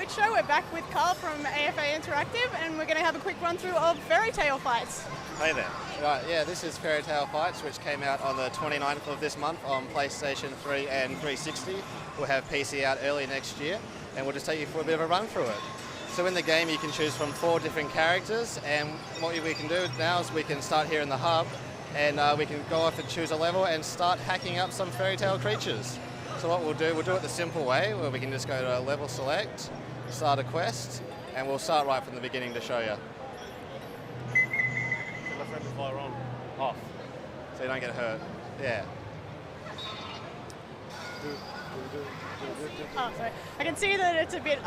Fight show. We're back with Karl from AFA Interactive, and we're going to have a quick run through of Fairytale Fights. Hey there. Right, yeah, this is Fairytale Fights, which came out on the 29th of this month on PlayStation 3 and 360. We'll have PC out early next year, and we'll just take you for a bit of a run through it. So in the game, you can choose from 4 different characters, and what we can do now is we can start here in the hub, and we can go off and choose a level and start hacking up some fairytale creatures. So what we'll do it the simple way, where we can just go to level select, start a quest, and we'll start right from the beginning to show you. Left friendly fire on, off, so you don't get hurt. Yeah. Oh, sorry. I can see that it's a bit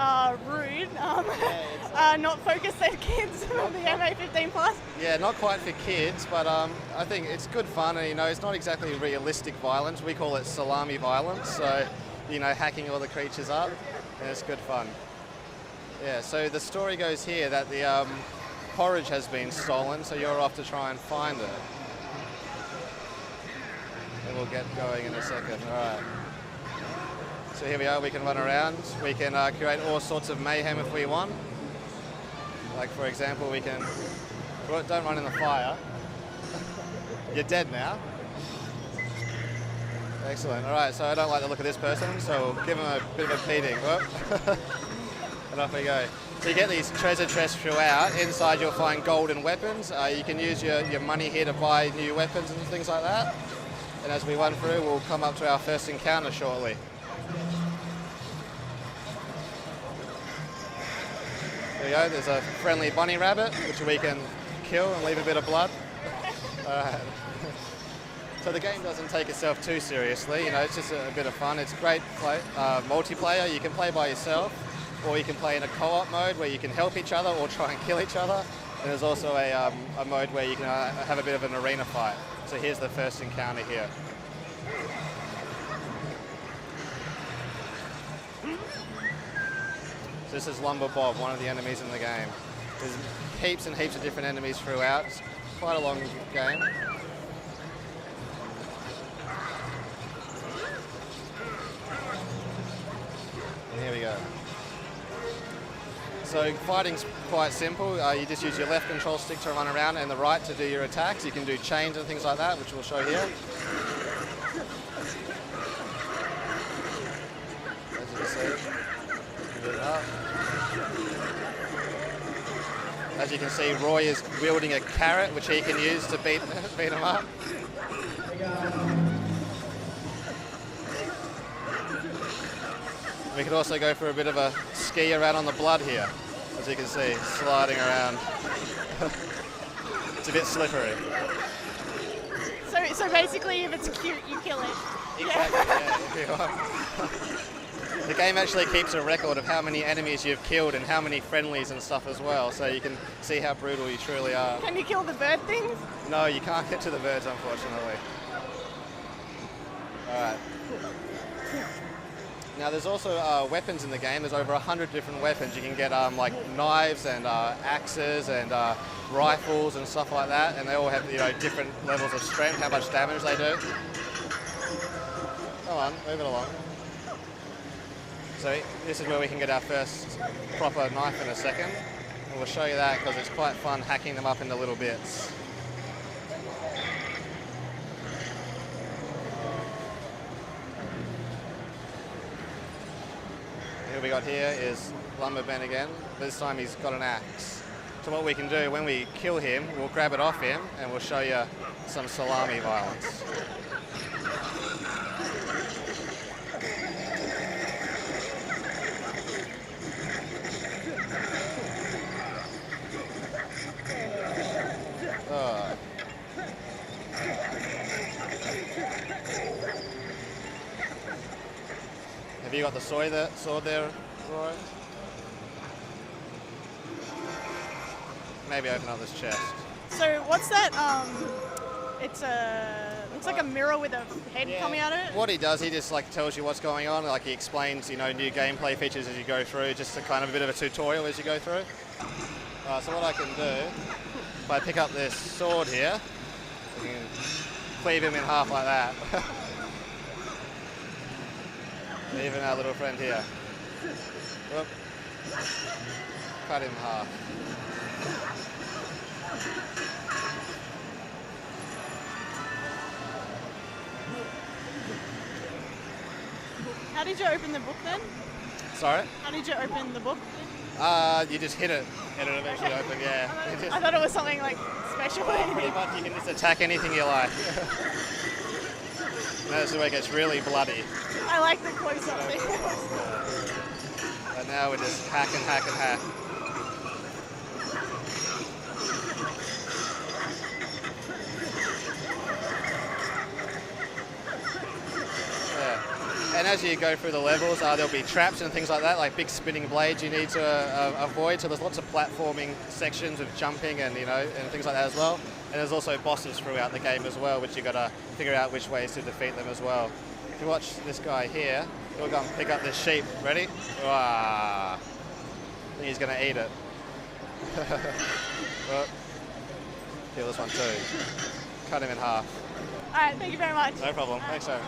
rude, not focused at kids on the MA15 plus. Yeah, not quite for kids, but I think it's good fun, and it's not exactly realistic violence. We call it salami violence, so hacking all the creatures up, and it's good fun. Yeah, so the story goes here that the porridge has been stolen, so you're off to try and find it. And we'll get going in a second. All right. So here we are, we can run around, we can create all sorts of mayhem if we want. Like for example, we can, don't run in the fire. You're dead now. Excellent, all right, so I don't like the look of this person, so we'll give him a bit of a beating. And off we go. So you get these treasure chests throughout. Inside you'll find golden weapons. You can use your money here to buy new weapons and things like that. And as we run through, we'll come up to our first encounter shortly. There you go, there's a friendly bunny rabbit, which we can kill and leave a bit of blood. Alright. So the game doesn't take itself too seriously, it's just a bit of fun. It's great multiplayer. You can play by yourself, or you can play in a co-op mode where you can help each other or try and kill each other. And there's also a mode where you can have a bit of an arena fight. So here's the first encounter here. This is Lumber Bob, one of the enemies in the game. There's heaps and heaps of different enemies throughout. It's quite a long game. And here we go. So fighting's quite simple. You just use your left control stick to run around and the right to do your attacks. You can do chains and things like that, which we'll show here. As you can see. As you can see, Roy is wielding a carrot, which he can use to beat him up. We could also go for a bit of a ski around on the blood here, as you can see, sliding around. It's a bit slippery. So basically, if it's cute, you kill it. Exactly, yeah, if you want. The game actually keeps a record of how many enemies you've killed and how many friendlies and stuff as well, so you can see how brutal you truly are. Can you kill the bird things? No, you can't get to the birds, unfortunately. Alright. Now there's also weapons in the game. There's over 100 different weapons. You can get like knives and axes and rifles and stuff like that, and they all have different levels of strength, how much damage they do. Come on, move it along. So this is where we can get our first proper knife in a second. And we'll show you that because it's quite fun hacking them up into little bits. Who we got here is Lumber Ben again. This time he's got an axe. So what we can do, when we kill him, we'll grab it off him and we'll show you some salami violence. Have you got the sword there, Roy? Maybe open up this chest. So what's that? Looks like a mirror with a head coming out of it. What he does, he just tells you what's going on. Like he explains, new gameplay features as you go through, just a kind of a bit of a tutorial as you go through. So what I can do, if I pick up this sword here, I can cleave him in half like that. Even our little friend here. Whoop. Cut him in half. How did you open the book then? Sorry? How did you open the book? You just hit it and it'll eventually open, yeah. I thought it was something like special. Pretty much you can just attack anything you like. Notice where it gets really bloody. I like the close-up thing. And now we just hack and hack and hack. Yeah. And as you go through the levels, there'll be traps and things like that, like big spinning blades you need to avoid. So there's lots of platforming sections with jumping and and things like that as well. And there's also bosses throughout the game as well, which you got to figure out which ways to defeat them as well. If you watch this guy here, he'll go and pick up this sheep. Ready? I think he's going to eat it. Well, kill this one too. Cut him in half. All right, thank you very much. No problem. Thanks, Aaron.